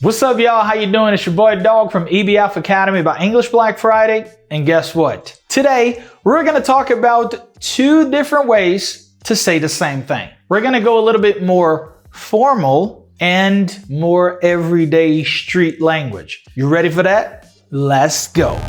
What's up, y'all? How you doing? It's your boy Dog from EBF Academy by English Black Friday. And guess what? Today, we're going to talk about two different ways to say the same thing. We're going to go a little bit more formal and more everyday street language. You ready for that? Let's go.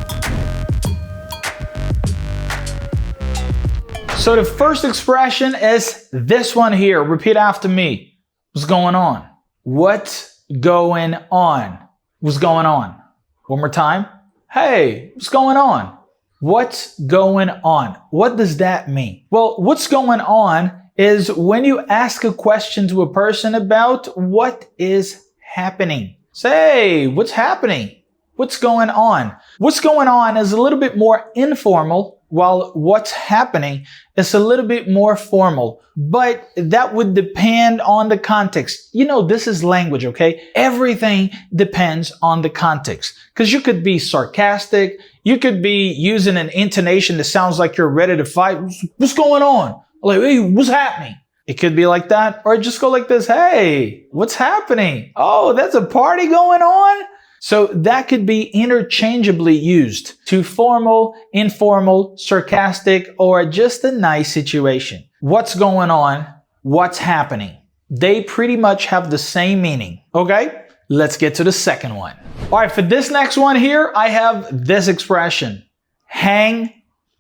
So the first expression is this one here. Repeat after me. What's going on? What's going on? What's going on? One more time. Hey, what's going on? What's going on? What does that mean? Well, what's going on is when you ask a question to a person about what is happening. Say, what's happening? What's going on? What's going on is a little bit more informal, while what's happening is a little bit more formal. But that would depend on the context. You know, this is language, okay? Everything depends on the context. Because you could be sarcastic. You could be using an intonation that sounds like you're ready to fight. What's going on? Like, hey, what's happening? It could be like that. Or just go like this. Hey, what's happening? Oh, that's a party going on? So that could be interchangeably used to formal, informal, sarcastic, or just a nice situation. What's going on? What's happening? They pretty much have the same meaning. Okay, let's get to the second one. All right, for this next one here, I have this expression. Hang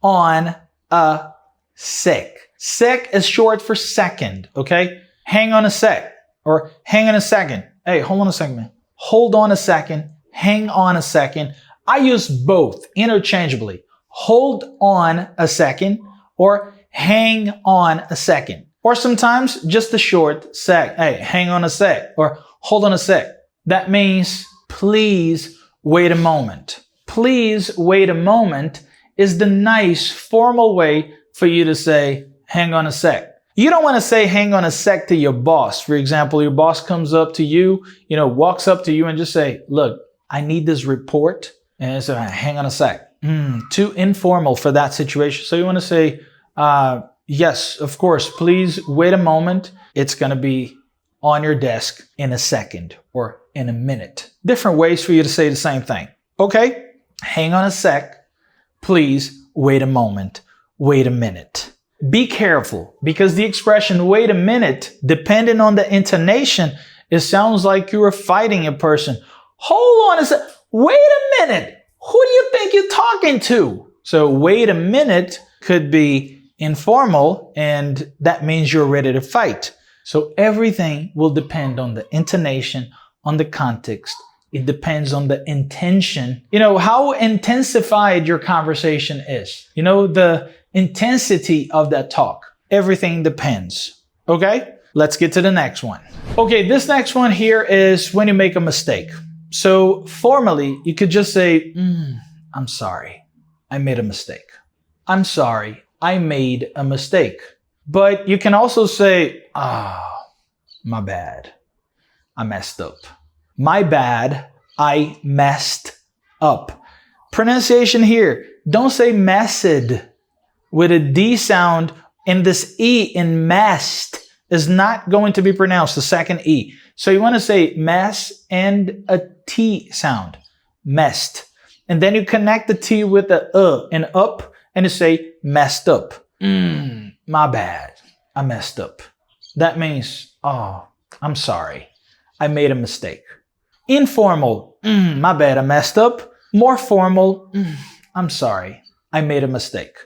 on a sec. Sec is short for second, okay? Hang on a sec, or hang on a second. Hey, hold on a second, man. Hold on a second. Hang on a second. I use both interchangeably. Hold on a second or hang on a second. Or sometimes just a short sec. Hey, hang on a sec or hold on a sec. That means please wait a moment. Please wait a moment is the nice formal way for you to say hang on a sec. You don't want to say hang on a sec to your boss. For example, your boss comes up to you, walks up to you and just say, look, I need this report. And so hang on a sec. Too informal for that situation. So you want to say, yes, of course, please wait a moment. It's going to be on your desk in a second or in a minute. Different ways for you to say the same thing. Okay, hang on a sec. Please wait a moment. Wait a minute. Be careful because the expression wait a minute, depending on the intonation, it sounds like you are fighting a person. Hold on a sec. Wait a minute. Who do you think you're talking to? So wait a minute could be informal and that means you're ready to fight. So everything will depend on the intonation, on the context. It depends on the intention. How intensified your conversation is. The intensity of that talk. Everything depends. Okay? Let's get to the next one. Okay, this next one here is when you make a mistake. So formally, you could just say, I'm sorry, I made a mistake. I'm sorry, I made a mistake. But you can also say, my bad, I messed up. My bad, I messed up. Pronunciation here, don't say messed with a D sound, and this E in messed is not going to be pronounced, the second E. So you want to say mess and a T sound, messed. And then you connect the T with the and up, and you say messed up. My bad, I messed up. That means, I'm sorry, I made a mistake. Informal, my bad, I messed up. More formal, I'm sorry, I made a mistake.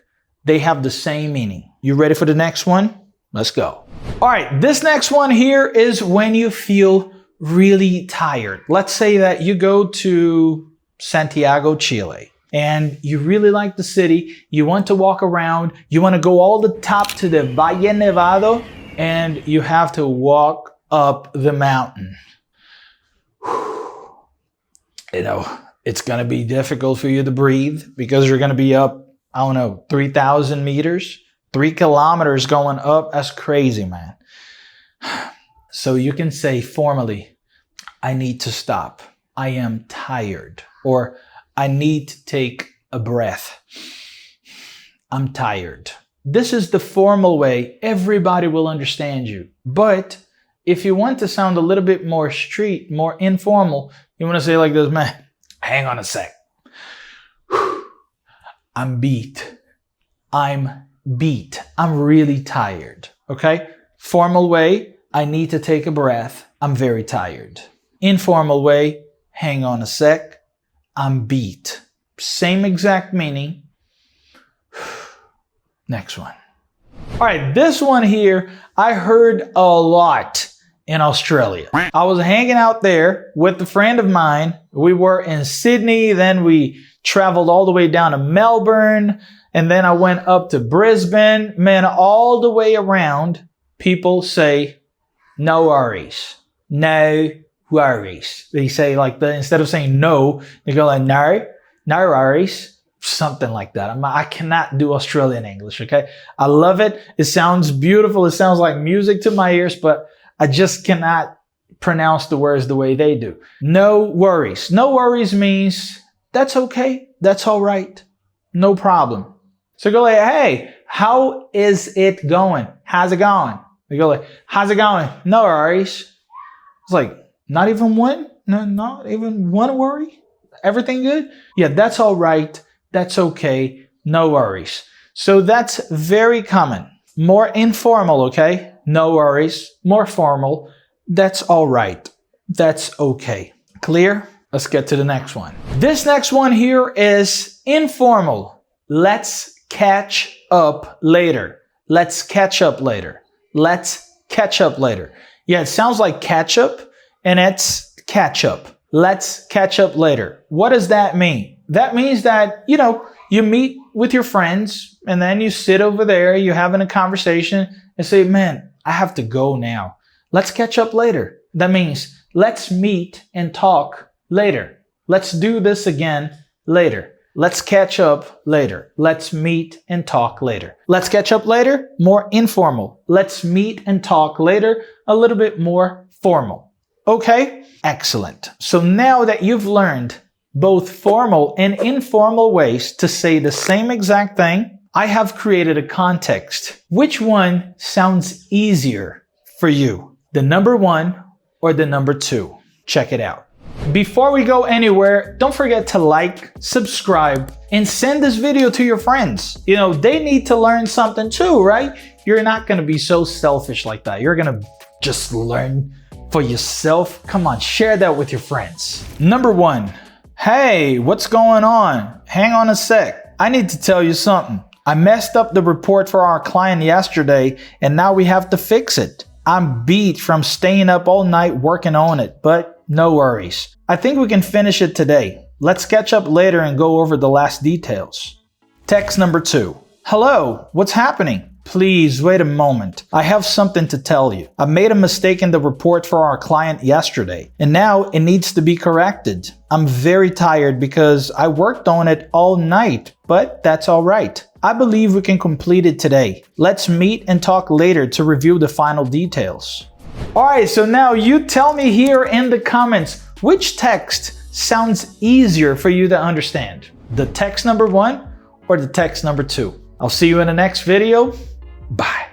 They have the same meaning. You ready for the next one? Let's go. All right, this next one here is when you feel really tired. Let's say that you go to Santiago, Chile, and you really like the city. You want to walk around. You want to go all the top to the Valle Nevado, and you have to walk up the mountain. It's going to be difficult for you to breathe because you're going to be up, 3,000 meters, 3 kilometers going up. That's crazy, man. So you can say formally, I need to stop. I am tired. Or I need to take a breath. I'm tired. This is the formal way. Everybody will understand you. But If you want to sound a little bit more street, more informal, you want to say like this, man, hang on a sec. I'm beat. I'm really tired, okay? Formal way, I need to take a breath. I'm very tired. Informal way, hang on a sec. I'm beat. Same exact meaning. Next one. All right, this one here, I heard a lot in Australia. I was hanging out there with a friend of mine. We were in Sydney, then we traveled all the way down to Melbourne, and then I went up to Brisbane. Man, all the way around, people say, no worries. No worries. They say like that, instead of saying no, they go like, no worries. Something like that. I cannot do Australian English, okay? I love it. It sounds beautiful. It sounds like music to my ears, but I just cannot pronounce the words the way they do. No worries. No worries means that's okay. That's all right. No problem. So go like, hey, how is it going? How's it going? They go like, how's it going? No worries. It's like, not even one? No, not even one worry? Everything good? Yeah, that's all right. That's okay. No worries. So that's very common. More informal, okay? No worries. More formal. That's all right. That's okay. Clear? Let's get to the next one. This next one here is informal. Let's catch up later. Let's catch up later. Let's catch up later. Yeah, it sounds like catch up and it's catch up. Let's catch up later. What does that mean? That means that, you meet with your friends and then you sit over there, you're having a conversation and say, man, I have to go now. Let's catch up later. That means let's meet and talk later. Let's do this again later. Let's catch up later. Let's meet and talk later. Let's catch up later, more informal. Let's meet and talk later, a little bit more formal. Okay? Excellent. So now that you've learned both formal and informal ways to say the same exact thing, I have created a context. Which one sounds easier for you? The number 1 or the number 2? Check it out. Before we go anywhere, don't forget to like, subscribe, and send this video to your friends. They need to learn something too, right? You're not going to be so selfish like that. You're going to just learn for yourself. Come on, share that with your friends. Number 1. Hey, what's going on? Hang on a sec. I need to tell you something. I messed up the report for our client yesterday and now we have to fix it. I'm beat from staying up all night working on it, but no worries. I think we can finish it today. Let's catch up later and go over the last details. Text number 2. Hello, what's happening? Please wait a moment. I have something to tell you. I made a mistake in the report for our client yesterday, and now it needs to be corrected. I'm very tired because I worked on it all night, but that's all right. I believe we can complete it today. Let's meet and talk later to review the final details. All right, so now you tell me here in the comments which text sounds easier for you to understand. The text number 1 or the text number 2? I'll see you in the next video. Bye.